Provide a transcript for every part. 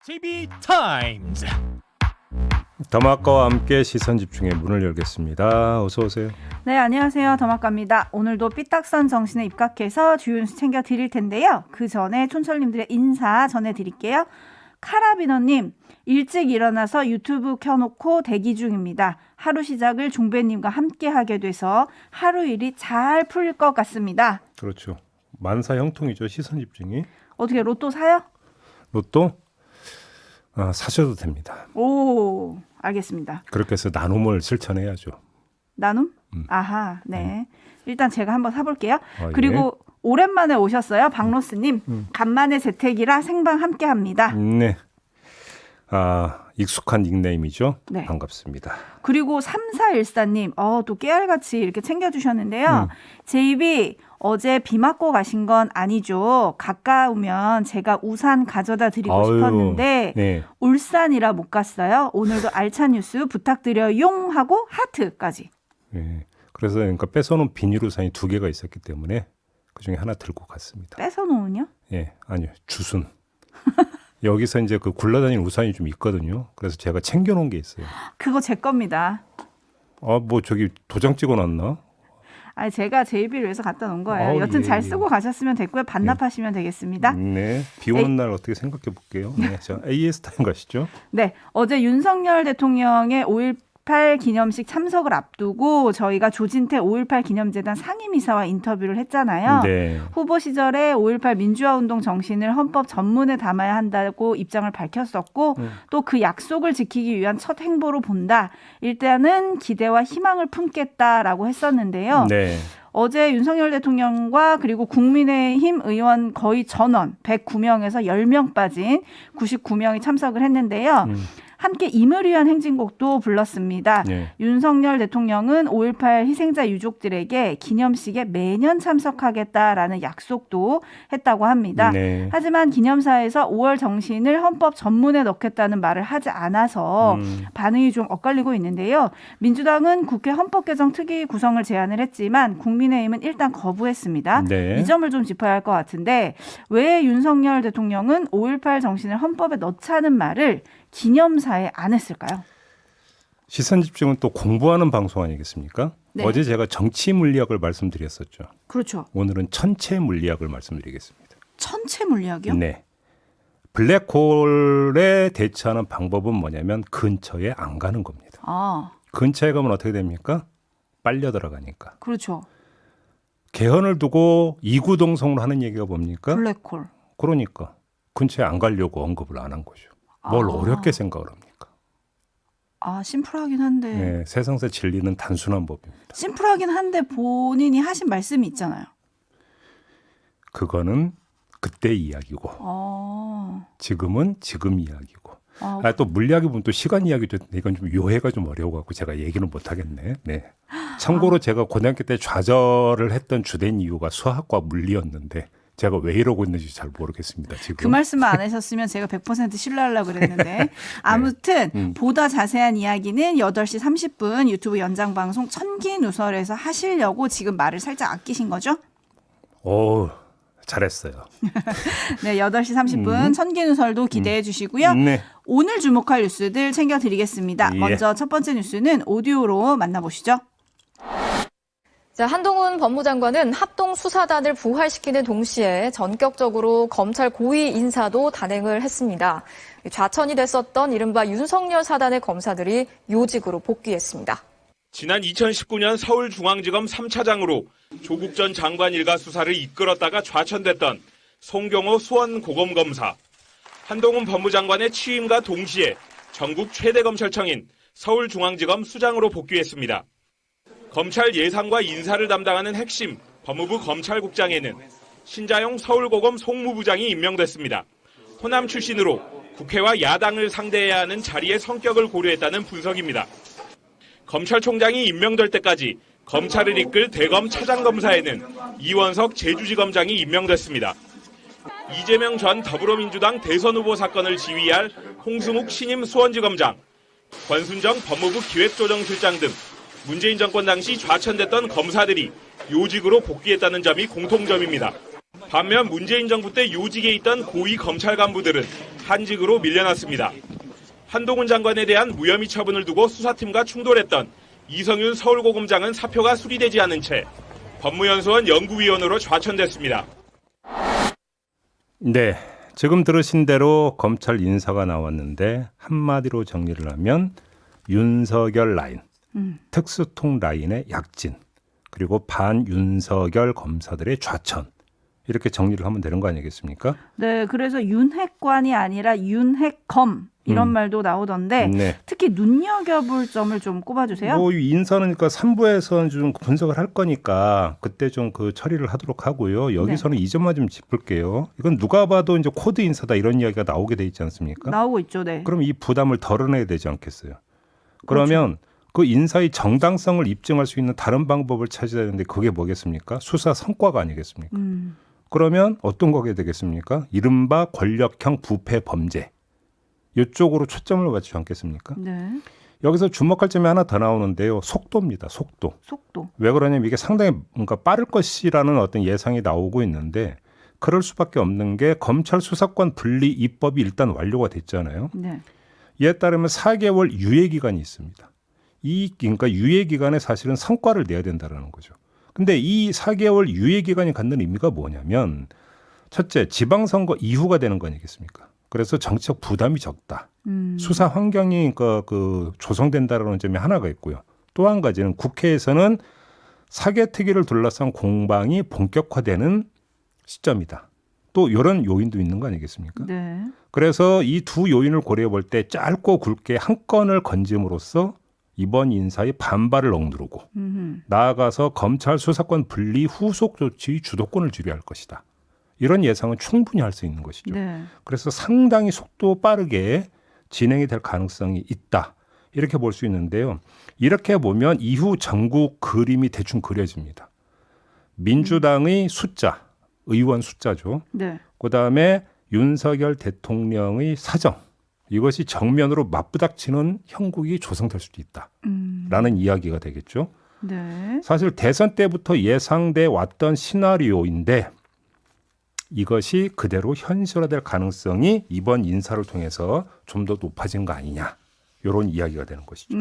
JB타임즈. 더마카와 함께 시선집중의 문을 열겠습니다. 어서 오세요. 네, 안녕하세요. 더마카입니다. 오늘도 삐딱선 정신에 입각해서 주요 뉴스 챙겨드릴 텐데요. 그 전에 촌철님들의 인사 전해드릴게요. 카라비너님, 일찍 일어나서 유튜브 켜놓고 대기 중입니다. 하루 시작을 종배님과 함께 하게 돼서 하루 일이 잘 풀릴 것 같습니다. 그렇죠. 만사 형통이죠. 시선집중이. 어떻게 로또 사요? 로또 사셔도 됩니다. 오, 알겠습니다. 그렇게 해서 나눔을 실천해야죠. 나눔? 아하, 네. 일단 제가 한번 사볼게요. 그리고 오랜만에 오셨어요. 박로스님. 간만에 재택이라 생방 함께합니다. 네. 익숙한 닉네임이죠. 네. 반갑습니다. 그리고 3414님. 또 깨알같이 이렇게 챙겨주셨는데요. JB 어제 비 맞고 가신 건 아니죠. 가까우면 제가 우산 가져다 드리고 싶었는데 네. 울산이라 못 갔어요. 오늘도 알찬 뉴스 부탁드려용 하고 하트까지. 네. 그래서 그러니까 뺏어놓은 비닐 우산이 2개가 있었기 때문에 그중에 하나 들고 갔습니다. 뺏어놓은요? 예, 아니요. 주순. 여기서 이제 그 굴러다니는 우산이 좀 있거든요. 그래서 제가 챙겨놓은 게 있어요. 그거 제 겁니다. 뭐 저기 도장 찍어놨나? 아니 제가 JB를 위해서 갖다 놓은 거예요. 여튼 예, 잘 예. 쓰고 가셨으면 됐고요. 반납하시면 되겠습니다. 네. 비 오는 날 어떻게 생각해 볼게요. 네. 자, AS 타임 가시죠. 네, 어제 윤석열 대통령의 5.18 기념식 참석을 앞두고 저희가 조진태 5.18 기념재단 상임이사와 인터뷰를 했잖아요. 네. 후보 시절에 5.18 민주화운동 정신을 헌법 전문에 담아야 한다고 입장을 밝혔었고 또 그 약속을 지키기 위한 첫 행보로 본다. 일단은 기대와 희망을 품겠다라고 했었는데요. 네. 어제 윤석열 대통령과 그리고 국민의힘 의원 거의 전원 109명에서 10명 빠진 99명이 참석을 했는데요. 함께 임을 위한 행진곡도 불렀습니다. 네. 윤석열 대통령은 5.18 희생자 유족들에게 기념식에 매년 참석하겠다라는 약속도 했다고 합니다. 네. 하지만 기념사에서 5월 정신을 헌법 전문에 넣겠다는 말을 하지 않아서 반응이 좀 엇갈리고 있는데요. 민주당은 국회 헌법개정 특위 구성을 제안을 했지만 국민의힘은 일단 거부했습니다. 네. 이 점을 좀 짚어야 할 것 같은데 왜 윤석열 대통령은 5.18 정신을 헌법에 넣자는 말을 기념사에 안 했을까요? 시선 집중은 또 공부하는 방송 아니겠습니까? 네. 어제 제가 정치 물리학을 말씀드렸었죠. 그렇죠. 오늘은 천체 물리학을 말씀드리겠습니다. 천체 물리학이요? 네. 블랙홀에 대처하는 방법은 뭐냐면 근처에 안 가는 겁니다. 근처에 가면 어떻게 됩니까? 빨려 들어가니까. 그렇죠. 개헌을 두고 이구동성으로 하는 얘기가 뭡니까? 블랙홀. 그러니까 근처에 안 가려고 언급을 안 한 거죠. 뭘 어렵게 생각을 합니까? 심플하긴 한데. 네, 세상에서 진리는 단순한 법입니다. 심플하긴 한데 본인이 하신 말씀이 있잖아요. 그거는 그때 이야기고 지금은 지금 이야기고 또 물리학이 보면 또 시간 이야기도 이건 좀 요해가 좀 어려워갖고 제가 얘기는 못하겠네. 네. 참고로 제가 고등학교 때 좌절을 했던 주된 이유가 수학과 물리였는데 제가 왜 이러고 있는지 잘 모르겠습니다. 지금. 그 말씀만 안 하셨으면 제가 100% 신뢰하려고 그랬는데 아무튼 보다 자세한 이야기는 8시 30분 유튜브 연장방송 천기누설에서 하시려고 지금 말을 살짝 아끼신 거죠? 오, 잘했어요. 네, 8시 30분 천기누설도 기대해 주시고요. 네. 오늘 주목할 뉴스들 챙겨드리겠습니다. 예. 먼저 첫 번째 뉴스는 오디오로 만나보시죠. 자, 한동훈 법무장관은 합동수사단을 부활시키는 동시에 전격적으로 검찰 고위 인사도 단행을 했습니다. 좌천이 됐었던 이른바 윤석열 사단의 검사들이 요직으로 복귀했습니다. 지난 2019년 서울중앙지검 3차장으로 조국 전 장관 일가 수사를 이끌었다가 좌천됐던 송경호 수원고검검사. 한동훈 법무장관의 취임과 동시에 전국 최대 검찰청인 서울중앙지검 수장으로 복귀했습니다. 검찰 예산과 인사를 담당하는 핵심 법무부 검찰국장에는 신자용 서울고검 송무부장이 임명됐습니다. 호남 출신으로 국회와 야당을 상대해야 하는 자리의 성격을 고려했다는 분석입니다. 검찰총장이 임명될 때까지 검찰을 이끌 대검 차장검사에는 이원석 제주지검장이 임명됐습니다. 이재명 전 더불어민주당 대선 후보 사건을 지휘할 홍승욱 신임 수원지검장, 권순정 법무부 기획조정실장 등 문재인 정권 당시 좌천됐던 검사들이 요직으로 복귀했다는 점이 공통점입니다. 반면 문재인 정부 때 요직에 있던 고위 검찰 간부들은 한직으로 밀려났습니다. 한동훈 장관에 대한 무혐의 처분을 두고 수사팀과 충돌했던 이성윤 서울고검장은 사표가 수리되지 않은 채 법무연수원 연구위원으로 좌천됐습니다. 네, 지금 들으신 대로 검찰 인사가 나왔는데 한마디로 정리를 하면 윤석열 라인, 특수통 라인의 약진, 그리고 반윤석열 검사들의 좌천. 이렇게 정리를 하면 되는 거 아니겠습니까? 네, 그래서 윤핵관이 아니라 윤핵검 이런 말도 나오던데 네. 특히 눈여겨볼 점을 좀 꼽아주세요. 뭐 인사는 그러니까 3부에서는 좀 분석을 할 거니까 그때 좀 그 처리를 하도록 하고요. 여기서는 이 점만 좀 짚을게요. 이건 누가 봐도 이제 코드 인사다 이런 이야기가 나오게 돼 있지 않습니까? 나오고 있죠, 네. 그럼 이 부담을 덜어내야 되지 않겠어요? 그러면 그 인사의 정당성을 입증할 수 있는 다른 방법을 찾아야 되는데 그게 뭐겠습니까? 수사 성과가 아니겠습니까? 그러면 어떤 거게 되겠습니까? 이른바 권력형 부패 범죄. 이쪽으로 초점을 맞추지 않겠습니까? 네. 여기서 주목할 점이 하나 더 나오는데요. 속도입니다. 속도. 속도. 왜 그러냐면 이게 상당히 뭔가 빠를 것이라는 어떤 예상이 나오고 있는데 그럴 수밖에 없는 게 검찰 수사권 분리 입법이 일단 완료가 됐잖아요. 네. 이에 따르면 4개월 유예 기간이 있습니다. 그러니까 유예 기간에 사실은 성과를 내야 된다는 거죠. 근데 이 4개월 유예 기간이 갖는 의미가 뭐냐면 첫째, 지방선거 이후가 되는 거 아니겠습니까? 그래서 정치적 부담이 적다. 수사 환경이 그 조성된다라는 점이 하나가 있고요. 또 한 가지는 국회에서는 사개특위를 둘러싼 공방이 본격화되는 시점이다. 또 이런 요인도 있는 거 아니겠습니까? 네. 그래서 이 두 요인을 고려해 볼 때 짧고 굵게 한 건을 건짐으로써 이번 인사의 반발을 억누르고 나아가서 검찰 수사권 분리 후속 조치 주도권을 지배할 것이다. 이런 예상은 충분히 할 수 있는 것이죠. 네. 그래서 상당히 속도 빠르게 진행이 될 가능성이 있다. 이렇게 볼 수 있는데요. 이렇게 보면 이후 전국 그림이 대충 그려집니다. 민주당의 숫자, 의원 숫자죠. 네. 그다음에 윤석열 대통령의 사정. 이것이 정면으로 맞부닥치는 형국이 조성될 수도 있다라는 이야기가 되겠죠. 네. 사실 대선 때부터 예상돼 왔던 시나리오인데 이것이 그대로 현실화될 가능성이 이번 인사를 통해서 좀 더 높아진 거 아니냐. 이런 이야기가 되는 것이죠.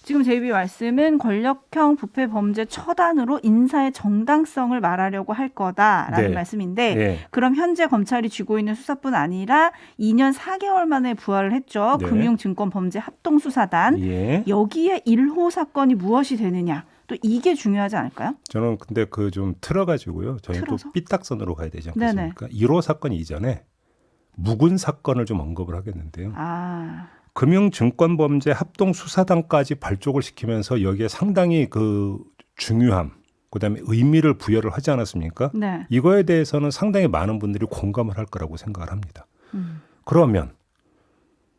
지금 제이비 말씀은 권력형 부패 범죄 처단으로 인사의 정당성을 말하려고 할 거다라는 네. 말씀인데 네. 그럼 현재 검찰이 쥐고 있는 수사뿐 아니라 2년 4개월 만에 부활을 했죠. 네. 금융증권범죄 합동수사단. 예. 여기에 1호 사건이 무엇이 되느냐. 또 이게 중요하지 않을까요? 저는 근데 그 좀 틀어가지고요. 저희는 틀어서? 또 삐딱선으로 가야 되지 네네. 않겠습니까? 1호 사건 이전에 묵은 사건을 좀 언급을 하겠는데요. 아, 금융증권범죄 합동수사단까지 발족을 시키면서 여기에 상당히 그 중요함, 그다음에 의미를 부여를 하지 않았습니까? 네. 이거에 대해서는 상당히 많은 분들이 공감을 할 거라고 생각을 합니다. 그러면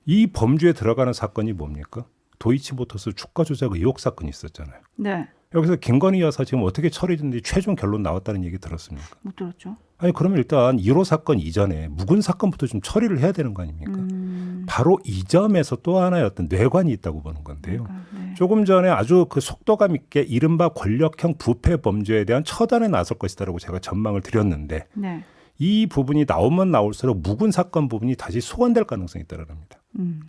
이 범주에 들어가는 사건이 뭡니까? 도이치모터스 주가 조작 의혹 사건이 있었잖아요. 네. 여기서 김건희 여사 지금 어떻게 처리됐는지 최종 결론 나왔다는 얘기 들었습니까? 못 들었죠. 아니 그러면 일단 1호 사건 이전에 묵은 사건부터 좀 처리를 해야 되는 거 아닙니까? 바로 이 점에서 또 하나의 어떤 뇌관이 있다고 보는 건데요. 네. 조금 전에 아주 그 속도감 있게 이른바 권력형 부패 범죄에 대한 처단에 나설 것이다라고 제가 전망을 드렸는데 네. 이 부분이 나오면 나올수록 묵은 사건 부분이 다시 소환될 가능성이 있다는 겁니다.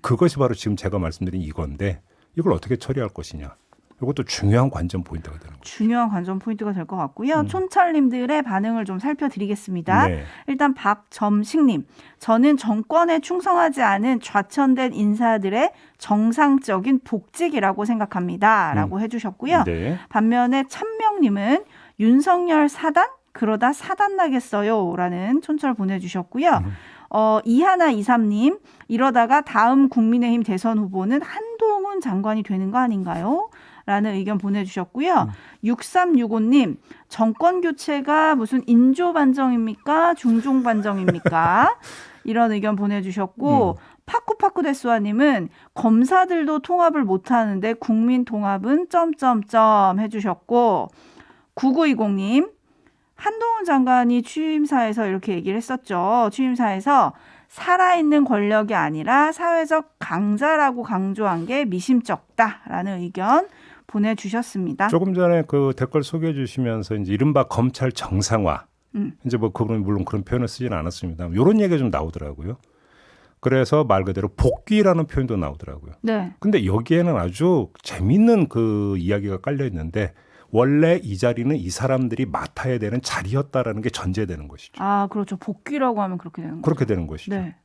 그것이 바로 지금 제가 말씀드린 이건데 이걸 어떻게 처리할 것이냐. 이것도 중요한 관전 포인트가 되는 거죠. 중요한 관전 포인트가 될 것 같고요. 촌철님들의 반응을 좀 살펴드리겠습니다. 네. 일단 박점식님, 저는 정권에 충성하지 않은 좌천된 인사들의 정상적인 복직이라고 생각합니다. 라고 해주셨고요. 네. 반면에 찬명님은 윤석열 사단? 그러다 사단 나겠어요. 라는 촌철 보내주셨고요. 이하나23님, 이러다가 다음 국민의힘 대선 후보는 한동훈 장관이 되는 거 아닌가요? 라는 의견 보내주셨고요. 6365님, 정권 교체가 무슨 인조 반정입니까? 중종 반정입니까? 이런 의견 보내주셨고, 파쿠파쿠데스와님은 검사들도 통합을 못하는데 국민 통합은 점점점 해주셨고, 9920님, 한동훈 장관이 취임사에서 이렇게 얘기를 했었죠. 취임사에서 살아있는 권력이 아니라 사회적 강자라고 강조한 게 미심쩍다라는 의견 보내주셨습니다. 조금 전에 그 댓글 소개해 주시면서 이제 이른바 검찰 정상화 이제 뭐 그분은 물론 그런 표현을 쓰지는 않았습니다. 이런 얘기가 좀 나오더라고요. 그래서 말 그대로 복귀라는 표현도 나오더라고요. 네. 근데 여기에는 아주 재밌는 그 이야기가 깔려 있는데 원래 이 자리는 이 사람들이 맡아야 되는 자리였다라는 게 전제되는 것이죠. 아, 그렇죠. 복귀라고 하면 그렇게 되는 거죠. 그렇게 되는 것이죠. 네.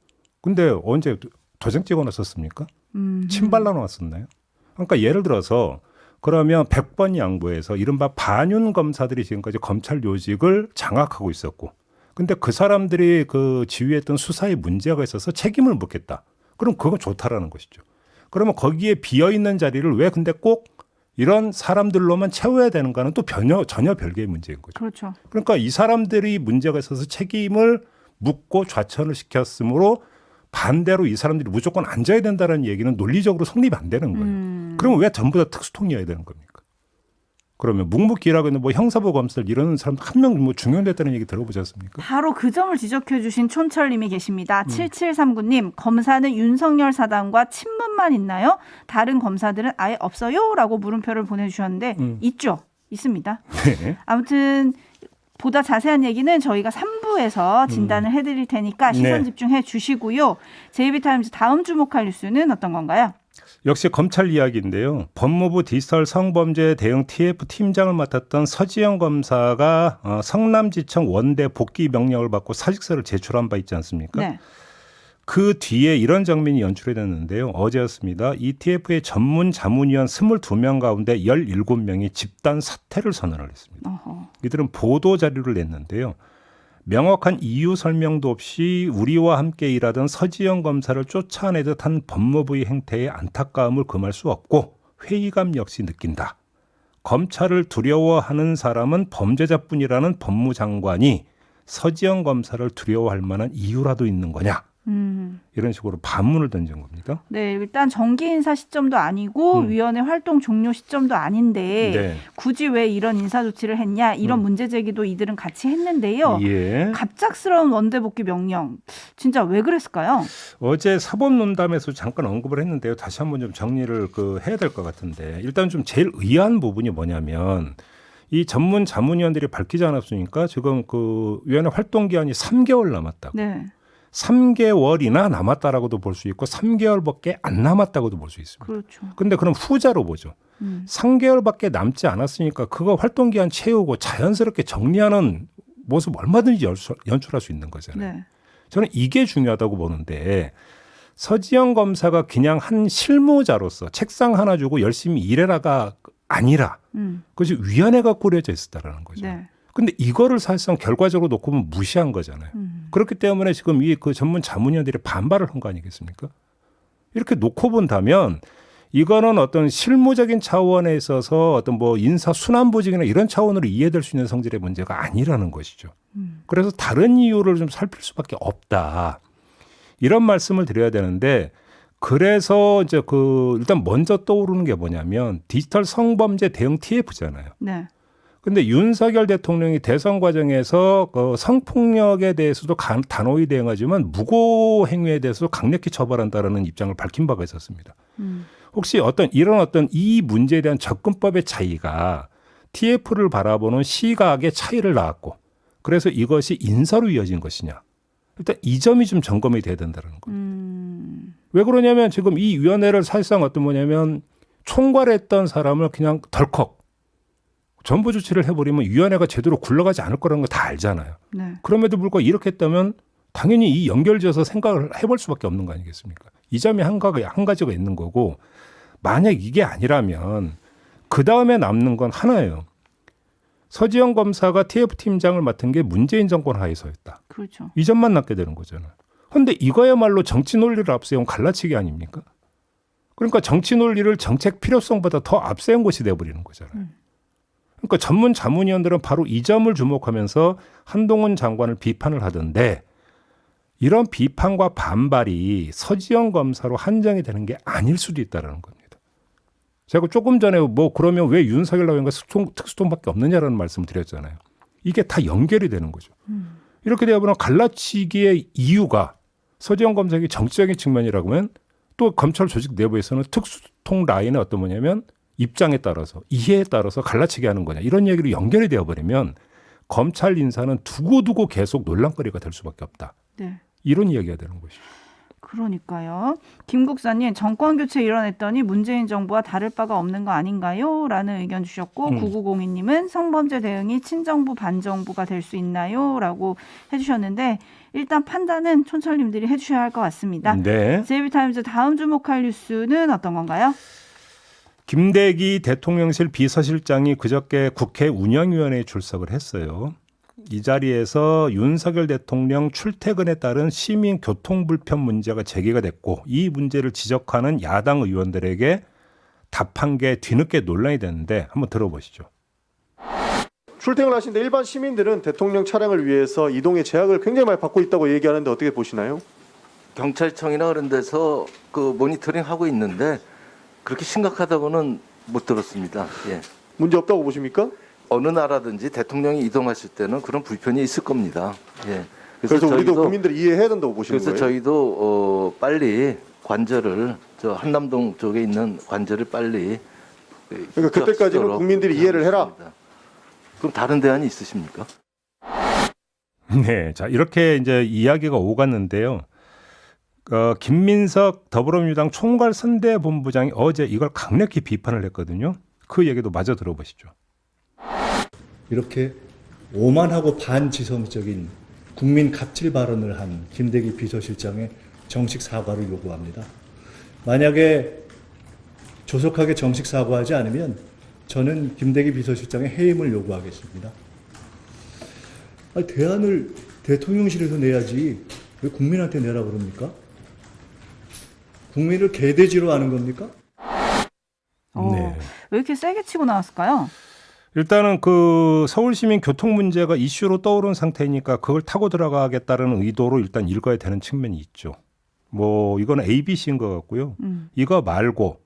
근데 언제 도장 찍어놨었습니까? 침 발라놓았었나요? 그러니까 예를 들어서 그러면 100번 양보해서 이른바 반윤 검사들이 지금까지 검찰 요직을 장악하고 있었고 근데 그 사람들이 그 지휘했던 수사에 문제가 있어서 책임을 묻겠다. 그럼 그건 좋다라는 것이죠. 그러면 거기에 비어있는 자리를 왜 근데 꼭 이런 사람들로만 채워야 되는가는 또 전혀 별개의 문제인 거죠. 그렇죠. 그러니까 이 사람들이 문제가 있어서 책임을 묻고 좌천을 시켰으므로 반대로 이 사람들이 무조건 앉아야 된다는 얘기는 논리적으로 성립이 안 되는 거예요. 그러면 왜 전부 다 특수통이어야 되는 겁니까? 그러면 묵묵히라고 했는데 뭐 형사부 검사 이런 사람 한 명 뭐 중용됐다는 얘기 들어보셨습니까? 바로 그 점을 지적해 주신 촌철님이 계십니다. 7739님, 검사는 윤석열 사단과 친분만 있나요? 다른 검사들은 아예 없어요? 라고 물음표를 보내주셨는데 있죠. 있습니다. 네. 아무튼 보다 자세한 얘기는 저희가 3부에서 진단을 해드릴 테니까 시선 네. 집중해 주시고요. JB타임즈 다음 주목할 뉴스는 어떤 건가요? 역시 검찰 이야기인데요. 법무부 디지털 성범죄 대응 TF 팀장을 맡았던 서지영 검사가 성남지청 원대 복귀 명령을 받고 사직서를 제출한 바 있지 않습니까? 네. 그 뒤에 이런 장면이 연출이 됐는데요. 어제였습니다. ETF의 전문 자문위원 22명 가운데 17명이 집단 사퇴를 선언을 했습니다. 어허. 이들은 보도 자료를 냈는데요. 명확한 이유 설명도 없이 우리와 함께 일하던 서지영 검사를 쫓아내듯 한 법무부의 행태에 안타까움을 금할 수 없고 회의감 역시 느낀다. 검찰을 두려워하는 사람은 범죄자뿐이라는 법무장관이 서지영 검사를 두려워할 만한 이유라도 있는 거냐. 이런 식으로 반문을 던진 겁니다. 네, 일단 정기 인사 시점도 아니고 위원회 활동 종료 시점도 아닌데 네. 굳이 왜 이런 인사 조치를 했냐 이런 문제 제기도 이들은 같이 했는데요. 예. 갑작스러운 원대 복귀 명령 진짜 왜 그랬을까요? 어제 사법논담에서 잠깐 언급을 했는데요. 다시 한번 좀 정리를 해야 될 것 같은데 일단 좀 제일 의아한 부분이 뭐냐면 이 전문 자문위원들이 밝히지 않았으니까 지금 그 위원회 활동 기한이 3개월 남았다고. 네. 3개월이나 남았다라고도 볼 수 있고 3개월밖에 안 남았다고도 볼 수 있습니다. 그렇죠. 근데 그럼 후자로 보죠. 3개월밖에 남지 않았으니까 그거 활동 기한 채우고 자연스럽게 정리하는 모습 얼마든지 연출할 수 있는 거잖아요. 네. 저는 이게 중요하다고 보는데 서지영 검사가 그냥 한 실무자로서 책상 하나 주고 열심히 일해라가 아니라 그것이 위원회가 꾸려져 있었다라는 거죠. 네. 근데 이거를 사실상 결과적으로 놓고 보면 무시한 거잖아요. 그렇기 때문에 지금 이 그 전문 자문위원들이 반발을 한 거 아니겠습니까? 이렇게 놓고 본다면 이거는 어떤 실무적인 차원에 있어서 어떤 뭐 인사 순환보직이나 이런 차원으로 이해될 수 있는 성질의 문제가 아니라는 것이죠. 그래서 다른 이유를 좀 살필 수밖에 없다. 이런 말씀을 드려야 되는데 그래서 이제 일단 먼저 떠오르는 게 뭐냐면 디지털 성범죄 대응 TF잖아요. 네. 근데 윤석열 대통령이 대선 과정에서 성폭력에 대해서도 단호히 대응하지만 무고 행위에 대해서도 강력히 처벌한다라는 입장을 밝힌 바가 있었습니다. 혹시 이런 이 문제에 대한 접근법의 차이가 TF를 바라보는 시각의 차이를 낳았고 그래서 이것이 인사로 이어진 것이냐. 일단 이 점이 좀 점검이 돼야 된다는 거예요. 왜 그러냐면 지금 이 위원회를 사실상 총괄했던 사람을 그냥 덜컥 전부 조치를 해버리면 위원회가 제대로 굴러가지 않을 거라는 거 다 알잖아요. 네. 그럼에도 불구하고 이렇게 했다면 당연히 이 연결지어서 생각을 해볼 수밖에 없는 거 아니겠습니까? 이 점이 한 가지가 있는 거고 만약 이게 아니라면 그 다음에 남는 건 하나예요. 서지영 검사가 TF팀장을 맡은 게 문재인 정권 하에서였다. 그렇죠. 이 점만 남게 되는 거잖아요. 그런데 이거야말로 정치 논리를 앞세운 갈라치기 아닙니까? 그러니까 정치 논리를 정책 필요성보다 더 앞세운 것이 돼버리는 거잖아요. 그러니까 전문 자문위원들은 바로 이 점을 주목하면서 한동훈 장관을 비판을 하던데 이런 비판과 반발이 서지영 검사로 한정이 되는 게 아닐 수도 있다는 겁니다. 제가 조금 전에 그러면 왜 윤석열 라인과 특수통밖에 없느냐라는 말씀을 드렸잖아요. 이게 다 연결이 되는 거죠. 이렇게 되면 갈라치기의 이유가 서지영 검사의 정치적인 측면이라고 하면 또 검찰 조직 내부에서는 특수통 라인의 입장에 따라서 이해에 따라서 갈라치기 하는 거냐 이런 얘기로 연결이 되어버리면 검찰 인사는 두고두고 계속 논란거리가 될 수밖에 없다. 네. 이런 이야기가 되는 것이죠. 그러니까요. 김국사님, 정권 교체 일어났더니 문재인 정부와 다를 바가 없는 거 아닌가요? 라는 의견 주셨고 9902님은 성범죄 대응이 친정부 반정부가 될 수 있나요? 라고 해주셨는데 일단 판단은 촌철님들이 해주셔야 할 것 같습니다. 네. JB타임즈 다음 주목할 뉴스는 어떤 건가요? 김대기 대통령실 비서실장이 그저께 국회 운영위원회에 출석을 했어요. 이 자리에서 윤석열 대통령 출퇴근에 따른 시민 교통 불편 문제가 제기가 됐고 이 문제를 지적하는 야당 의원들에게 답한 게 뒤늦게 논란이 됐는데 한번 들어보시죠. 출퇴근을 하시는데 일반 시민들은 대통령 차량을 위해서 이동의 제약을 굉장히 많이 받고 있다고 얘기하는데 어떻게 보시나요? 경찰청이나 그런 데서 그 모니터링 하고 있는데 그렇게 심각하다고는 못 들었습니다. 예. 문제 없다고 보십니까? 어느 나라든지 대통령이 이동하실 때는 그런 불편이 있을 겁니다. 예. 그래서 우리도 국민들이 이해해야 된다고 보시는 그래서 거예요? 저희도 빨리 관절을 저 한남동 쪽에 있는 관절을 빨리 그러니까 그때까지는 국민들이 이해를 해라. 하겠습니다. 그럼 다른 대안이 있으십니까? 네, 자 이렇게 이제 이야기가 오갔는데요. 김민석 더불어민주당 총괄선대본부장이 어제 이걸 강력히 비판을 했거든요. 그 얘기도 마저 들어보시죠. 이렇게 오만하고 반지성적인 국민 갑질 발언을 한 김대기 비서실장의 정식 사과를 요구합니다. 만약에 조속하게 정식 사과하지 않으면 저는 김대기 비서실장의 해임을 요구하겠습니다. 아니, 대안을 대통령실에서 내야지 왜 국민한테 내라 그럽니까? 국민을 개돼지로 하는 겁니까? 네. 왜 이렇게 세게 치고 나왔을까요? 일단은 그 서울시민 교통 문제가 이슈로 떠오른 상태니까 그걸 타고 들어가겠다는 의도로 일단 읽어야 되는 측면이 있죠. 뭐 이건 ABC인 것 같고요. 이거 말고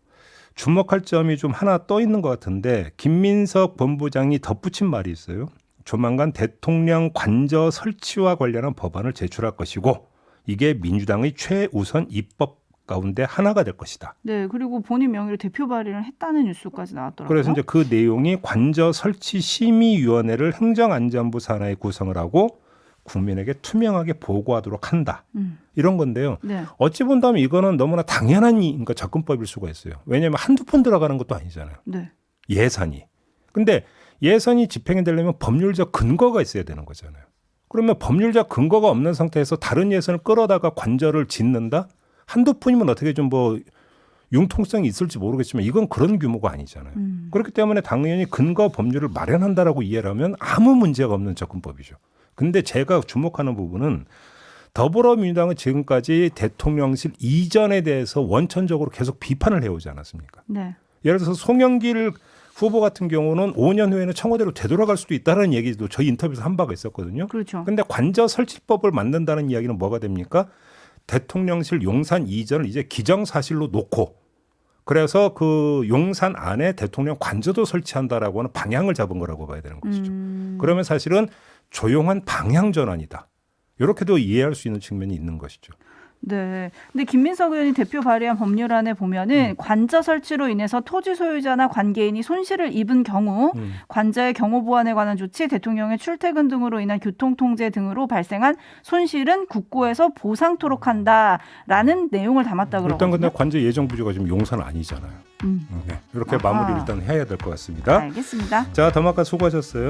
주목할 점이 좀 하나 떠 있는 것 같은데 김민석 본부장이 덧붙인 말이 있어요. 조만간 대통령 관저 설치와 관련한 법안을 제출할 것이고 이게 민주당의 최우선 입법 가운데 하나가 될 것이다. 네, 그리고 본인 명의로 대표 발의를 했다는 뉴스까지 나왔더라고요. 그래서 이제 그 내용이 관저 설치 심의위원회를 행정안전부 산하에 구성을 하고 국민에게 투명하게 보고하도록 한다. 이런 건데요. 네. 어찌 본다면 이거는 너무나 당연한 그러니까 접근법일 수가 있어요. 왜냐하면 한두 푼 들어가는 것도 아니잖아요. 네. 예산이. 근데 예산이 집행이 되려면 법률적 근거가 있어야 되는 거잖아요. 그러면 법률적 근거가 없는 상태에서 다른 예산을 끌어다가 관저를 짓는다? 한두 푼이면 어떻게 좀 뭐 융통성이 있을지 모르겠지만 이건 그런 규모가 아니잖아요. 그렇기 때문에 당연히 근거 법률을 마련한다라고 이해를 하면 아무 문제가 없는 접근법이죠. 근데 제가 주목하는 부분은 더불어민주당은 지금까지 대통령실 이전에 대해서 원천적으로 계속 비판을 해오지 않았습니까? 네. 예를 들어서 송영길 후보 같은 경우는 5년 후에는 청와대로 되돌아갈 수도 있다는 얘기도 저희 인터뷰에서 한 바가 있었거든요. 그렇죠. 근데 관저 설치법을 만든다는 이야기는 뭐가 됩니까? 대통령실 용산 이전을 이제 기정사실로 놓고 그래서 그 용산 안에 대통령 관저도 설치한다라고 하는 방향을 잡은 거라고 봐야 되는 것이죠. 그러면 사실은 조용한 방향 전환이다. 이렇게도 이해할 수 있는 측면이 있는 것이죠. 네. 근데 김민석 의원이 대표 발의한 법률안에 보면은 관저 설치로 인해서 토지 소유자나 관계인이 손실을 입은 경우 관저의 경호 보완에 관한 조치, 대통령의 출퇴근 등으로 인한 교통 통제 등으로 발생한 손실은 국고에서 보상토록 한다라는 내용을 담았다 그러거든요. 일단 근데 관저 예정 부지가 지금 용산 아니잖아요. 네. 이렇게 아하. 마무리를 일단 해야 될 것 같습니다. 알겠습니다. 자, 더마카 수고하셨어요.